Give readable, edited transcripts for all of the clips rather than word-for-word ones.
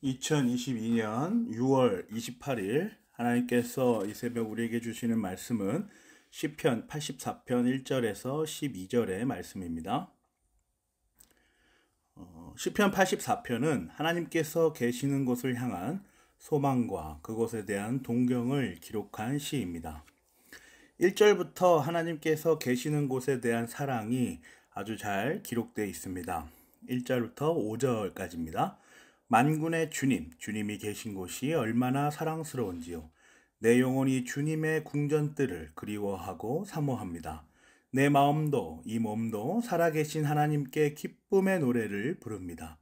2022년 6월 28일 하나님께서 이 새벽 우리에게 주시는 말씀은 시편 84편 1절에서 12절의 말씀입니다. 시편 84편은 하나님께서 계시는 곳을 향한 소망과 그곳에 대한 동경을 기록한 시입니다. 1절부터 하나님께서 계시는 곳에 대한 사랑이 아주 잘 기록되어 있습니다. 1절부터 5절까지입니다. 만군의 주님, 주님이 계신 곳이 얼마나 사랑스러운지요. 내 영혼이 주님의 궁전뜰을 그리워하고 사모합니다. 내 마음도 이 몸도 살아계신 하나님께 기쁨의 노래를 부릅니다.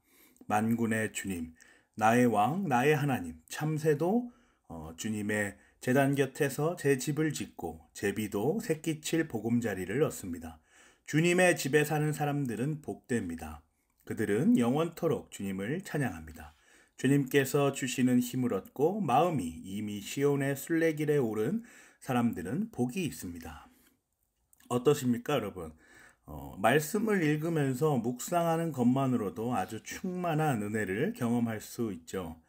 만군의 주님, 나의 왕, 나의 하나님, 참새도 주님의 제단 곁에서 제 집을 짓고 제비도 새끼칠 보금자리를 얻습니다. 주님의 집에 사는 사람들은 복됩니다. 그들은 영원토록 주님을 찬양합니다. 주님께서 주시는 힘을 얻고 마음이 이미 시온의 순례길에 오른 사람들은 복이 있습니다. 어떠십니까, 여러분? 말씀을 읽으면서 묵상하는 것만으로도 아주 충만한 은혜를 경험할 수 있죠.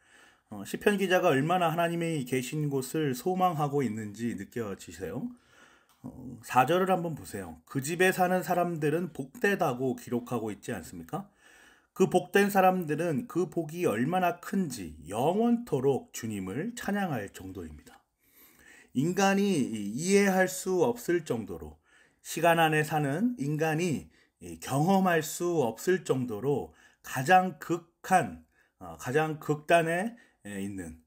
시편 기자가 얼마나 하나님이 계신 곳을 소망하고 있는지 느껴지세요? 4절을 한번 보세요. 그 집에 사는 사람들은 복되다고 기록하고 있지 않습니까? 그 복된 사람들은 그 복이 얼마나 큰지 영원토록 주님을 찬양할 정도입니다. 인간이 이해할 수 없을 정도로, 시간 안에 사는 인간이 경험할 수 없을 정도로 가장 극단에 있는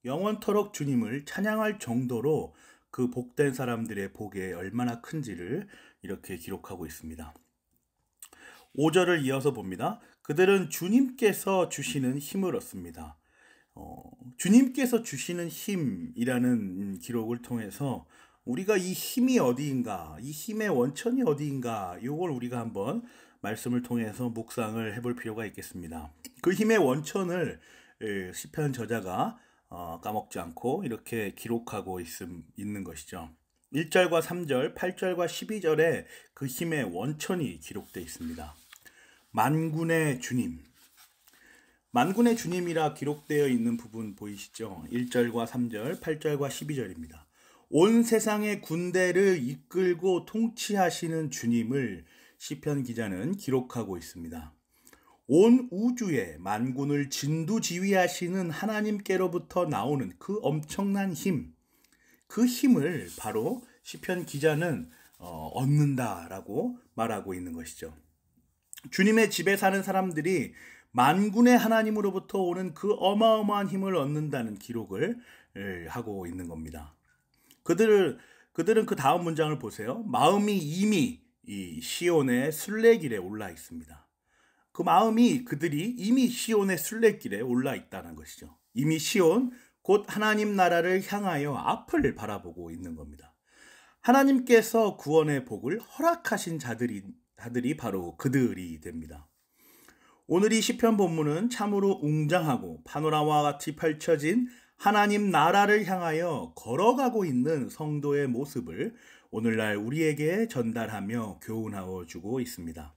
영원토록 주님을 찬양할 정도로 그 복된 사람들의 복이 얼마나 큰지를 이렇게 기록하고 있습니다. 5절을 이어서 봅니다. 그들은 주님께서 주시는 힘을 얻습니다. 주님께서 주시는 힘이라는 기록을 통해서 우리가 이 힘이 어디인가, 이 힘의 원천이 어디인가, 이걸 우리가 한번 말씀을 통해서 묵상을 해볼 필요가 있겠습니다. 그 힘의 원천을 시편 저자가 까먹지 않고 이렇게 기록하고 있는 것이죠. 1절과 3절, 8절과 12절에 그 힘의 원천이 기록되어 있습니다. 만군의 주님. 만군의 주님이라 기록되어 있는 부분 보이시죠? 1절과 3절, 8절과 12절입니다. 온 세상의 군대를 이끌고 통치하시는 주님을 시편 기자는 기록하고 있습니다. 온 우주의 만군을 진두지휘하시는 하나님께로부터 나오는 그 엄청난 힘, 그 힘을 바로 시편 기자는 얻는다라고 말하고 있는 것이죠. 주님의 집에 사는 사람들이 만군의 하나님으로부터 오는 그 어마어마한 힘을 얻는다는 기록을 하고 있는 겁니다. 그들은 그 다음 문장을 보세요. 마음이 이미 이 시온의 순례길에 올라 있습니다. 그 마음이 그들이 이미 시온의 순례길에 올라 있다는 것이죠. 이미 시온, 곧 하나님 나라를 향하여 앞을 바라보고 있는 겁니다. 하나님께서 구원의 복을 허락하신 자들이 바로 그들이 됩니다. 오늘 이 시편 본문은 참으로 웅장하고 파노라마와 같이 펼쳐진 하나님 나라를 향하여 걸어가고 있는 성도의 모습을 오늘날 우리에게 전달하며 교훈하여 주고 있습니다.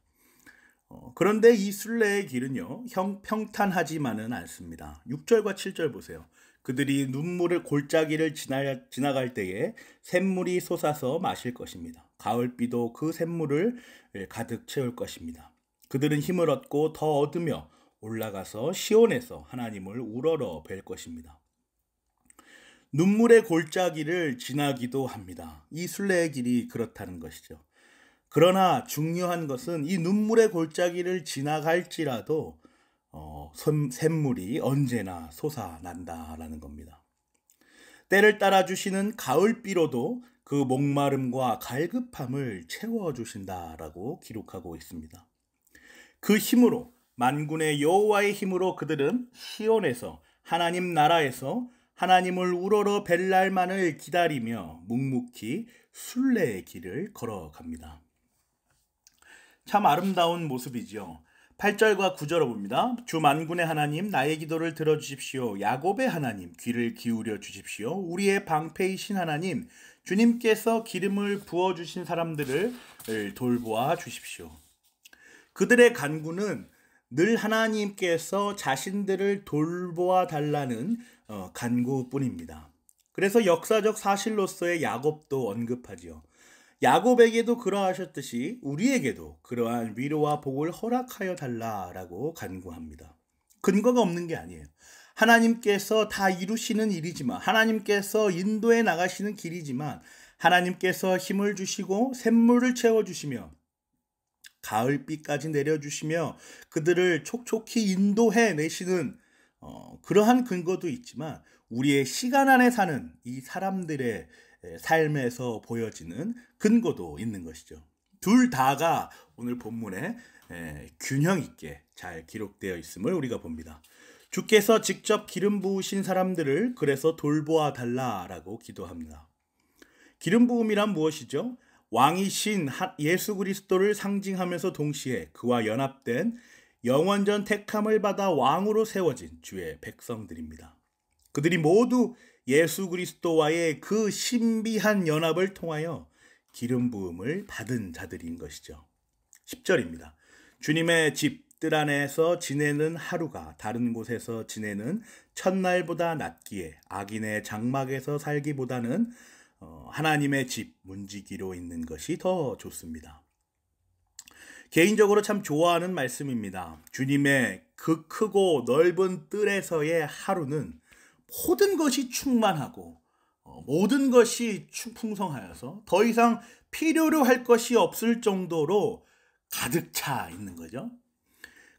그런데 이 순례의 길은요, 평탄하지만은 않습니다. 6절과 7절 보세요. 그들이 눈물의 골짜기를 지나갈 때에 샘물이 솟아서 마실 것입니다. 가을비도 그 샘물을 가득 채울 것입니다. 그들은 힘을 얻고 더 얻으며 올라가서 시온에서 하나님을 우러러 뵐 것입니다. 눈물의 골짜기를 지나기도 합니다. 이 순례의 길이 그렇다는 것이죠. 그러나 중요한 것은 이 눈물의 골짜기를 지나갈지라도 샘물이 언제나 솟아난다라는 겁니다. 때를 따라 주시는 가을비로도 그 목마름과 갈급함을 채워주신다라고 기록하고 있습니다. 그 힘으로, 만군의 여호와의 힘으로 그들은 시온에서, 하나님 나라에서 하나님을 우러러 뵐 날만을 기다리며 묵묵히 순례의 길을 걸어갑니다. 참 아름다운 모습이지요. 8절과 9절을 봅니다. 주 만군의 하나님, 나의 기도를 들어주십시오. 야곱의 하나님, 귀를 기울여 주십시오. 우리의 방패이신 하나님, 주님께서 기름을 부어주신 사람들을 돌보아 주십시오. 그들의 간구는 늘 하나님께서 자신들을 돌보아 달라는 간구뿐입니다. 그래서 역사적 사실로서의 야곱도 언급하지요. 야곱에게도 그러하셨듯이 우리에게도 그러한 위로와 복을 허락하여 달라라고 간구합니다. 근거가 없는 게 아니에요. 하나님께서 다 이루시는 일이지만, 하나님께서 인도해 나가시는 길이지만, 하나님께서 힘을 주시고 샘물을 채워주시며 가을비까지 내려주시며 그들을 촉촉히 인도해 내시는 그러한 근거도 있지만, 우리의 시간 안에 사는 이 사람들의 삶에서 보여지는 근거도 있는 것이죠. 둘 다가 오늘 본문에 균형 있게 잘 기록되어 있음을 우리가 봅니다. 주께서 직접 기름 부으신 사람들을 그래서 돌보아 달라라고 기도합니다. 기름 부음이란 무엇이죠? 왕이신 예수 그리스도를 상징하면서 동시에 그와 연합된 영원전 택함을 받아 왕으로 세워진 주의 백성들입니다. 그들이 모두 예수 그리스도와의 그 신비한 연합을 통하여 기름 부음을 받은 자들인 것이죠. 10절입니다. 주님의 집 뜰 안에서 지내는 하루가 다른 곳에서 지내는 첫날보다 낫기에 악인의 장막에서 살기보다는 하나님의 집 문지기로 있는 것이 더 좋습니다. 개인적으로 참 좋아하는 말씀입니다. 주님의 그 크고 넓은 뜰에서의 하루는 모든 것이 충만하고 모든 것이 풍성하여서 더 이상 필요로 할 것이 없을 정도로 가득 차 있는 거죠.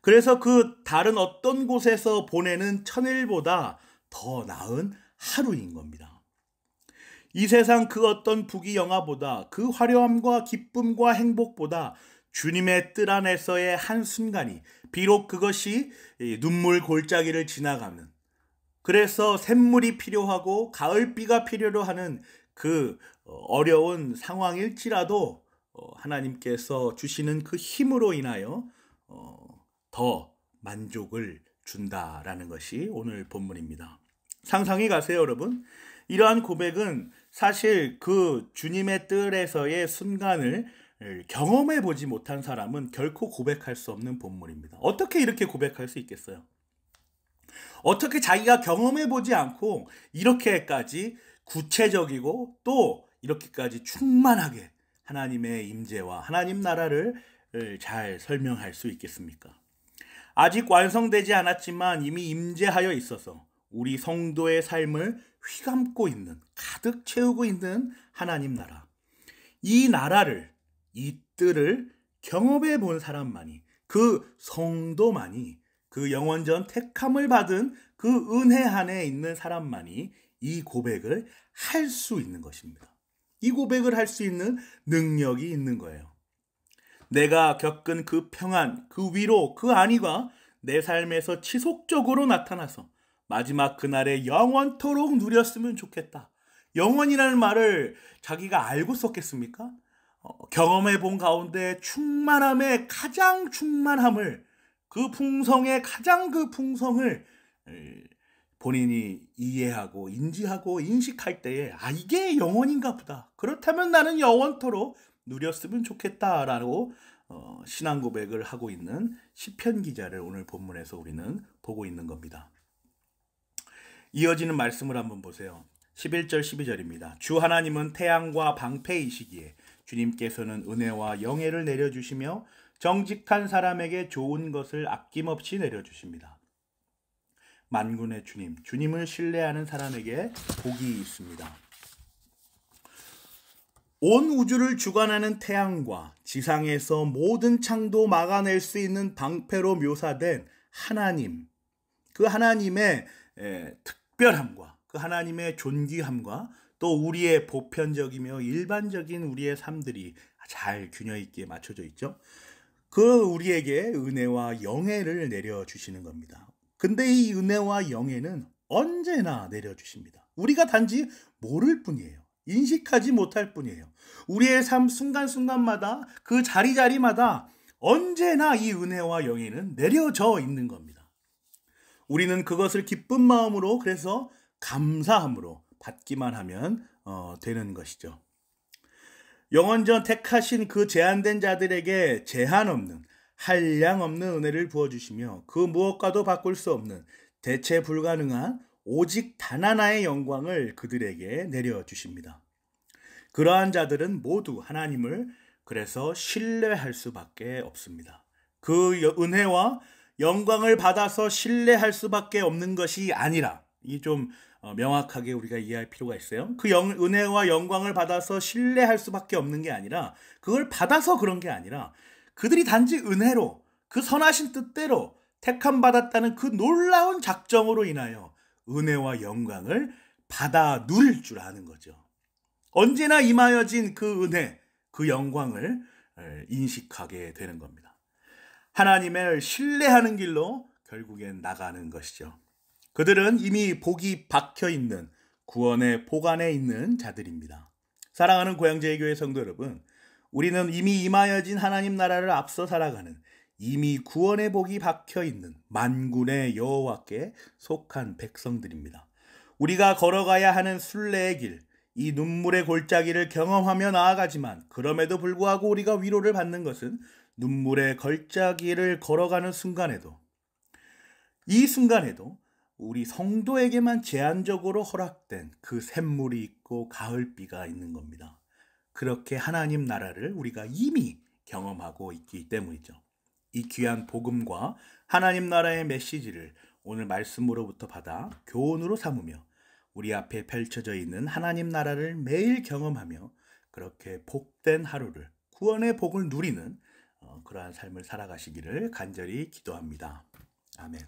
그래서 그 다른 어떤 곳에서 보내는 천일보다 더 나은 하루인 겁니다. 이 세상 그 어떤 부귀영화보다, 그 화려함과 기쁨과 행복보다 주님의 뜰 안에서의 한순간이, 비록 그것이 눈물 골짜기를 지나가는, 그래서 샘물이 필요하고 가을비가 필요로 하는 그 어려운 상황일지라도 하나님께서 주시는 그 힘으로 인하여 더 만족을 준다라는 것이 오늘 본문입니다. 상상이 가세요, 여러분? 이러한 고백은 사실 그 주님의 뜰에서의 순간을 경험해 보지 못한 사람은 결코 고백할 수 없는 본문입니다. 어떻게 이렇게 고백할 수 있겠어요? 어떻게 자기가 경험해 보지 않고 이렇게까지 구체적이고 또 이렇게까지 충만하게 하나님의 임재와 하나님 나라를 잘 설명할 수 있겠습니까? 아직 완성되지 않았지만 이미 임재하여 있어서 우리 성도의 삶을 휘감고 있는, 가득 채우고 있는 하나님 나라. 이 나라를, 이 뜰을 경험해 본 사람만이, 그 성도만이, 그 영원전 택함을 받은 그 은혜 안에 있는 사람만이 이 고백을 할 수 있는 것입니다. 이 고백을 할 수 있는 능력이 있는 거예요. 내가 겪은 그 평안, 그 위로, 그 안위가 내 삶에서 지속적으로 나타나서 마지막 그날에 영원토록 누렸으면 좋겠다. 영원이라는 말을 자기가 알고 썼겠습니까? 경험해 본 가운데 충만함의 가장 충만함을, 그 풍성의 가장 그 풍성을 본인이 이해하고 인지하고 인식할 때에 이게 영원인가 보다. 그렇다면 나는 영원토록 누렸으면 좋겠다라고 신앙 고백을 하고 있는 시편 기자를 오늘 본문에서 우리는 보고 있는 겁니다. 이어지는 말씀을 한번 보세요. 11절 12절입니다. 주 하나님은 태양과 방패이시기에 주님께서는 은혜와 영예를 내려주시며 정직한 사람에게 좋은 것을 아낌없이 내려주십니다. 만군의 주님, 주님을 신뢰하는 사람에게 복이 있습니다. 온 우주를 주관하는 태양과 지상에서 모든 창도 막아낼 수 있는 방패로 묘사된 하나님, 그 하나님의 특별함과 그 하나님의 존귀함과 또 우리의 보편적이며 일반적인 우리의 삶들이 잘 균형 있게 맞춰져 있죠. 그 우리에게 은혜와 영예를 내려주시는 겁니다. 근데 이 은혜와 영예는 언제나 내려주십니다. 우리가 단지 모를 뿐이에요. 인식하지 못할 뿐이에요. 우리의 삶 순간순간마다 그 자리자리마다 언제나 이 은혜와 영예는 내려져 있는 겁니다. 우리는 그것을 기쁜 마음으로, 그래서 감사함으로 받기만 하면 되는 것이죠. 영원전 택하신 그 제한된 자들에게 제한 없는 한량없는 은혜를 부어주시며 그 무엇과도 바꿀 수 없는 대체 불가능한 오직 단 하나의 영광을 그들에게 내려주십니다. 그러한 자들은 모두 하나님을 그래서 신뢰할 수밖에 없습니다. 그 은혜와 영광을 받아서 신뢰할 수밖에 없는 것이 아니라, 이 좀 명확하게 우리가 이해할 필요가 있어요. 그 은혜와 영광을 받아서 신뢰할 수밖에 없는 게 아니라, 그걸 받아서 그런 게 아니라 그들이 단지 은혜로 그 선하신 뜻대로 택함 받았다는 그 놀라운 작정으로 인하여 은혜와 영광을 받아 누릴 줄 아는 거죠. 언제나 임하여진 그 은혜, 그 영광을 인식하게 되는 겁니다. 하나님을 신뢰하는 길로 결국엔 나가는 것이죠. 그들은 이미 복이 박혀 있는 구원의 복 안에 있는 자들입니다. 사랑하는 고향제일교회 성도 여러분, 우리는 이미 임하여진 하나님 나라를 앞서 살아가는 이미 구원의 복이 박혀 있는 만군의 여호와께 속한 백성들입니다. 우리가 걸어가야 하는 순례의 길, 이 눈물의 골짜기를 경험하며 나아가지만 그럼에도 불구하고 우리가 위로를 받는 것은 눈물의 골짜기를 걸어가는 순간에도, 이 순간에도 우리 성도에게만 제한적으로 허락된 그 샘물이 있고 가을비가 있는 겁니다. 그렇게 하나님 나라를 우리가 이미 경험하고 있기 때문이죠. 이 귀한 복음과 하나님 나라의 메시지를 오늘 말씀으로부터 받아 교훈으로 삼으며 우리 앞에 펼쳐져 있는 하나님 나라를 매일 경험하며 그렇게 복된 하루를, 구원의 복을 누리는 그러한 삶을 살아가시기를 간절히 기도합니다. 아멘.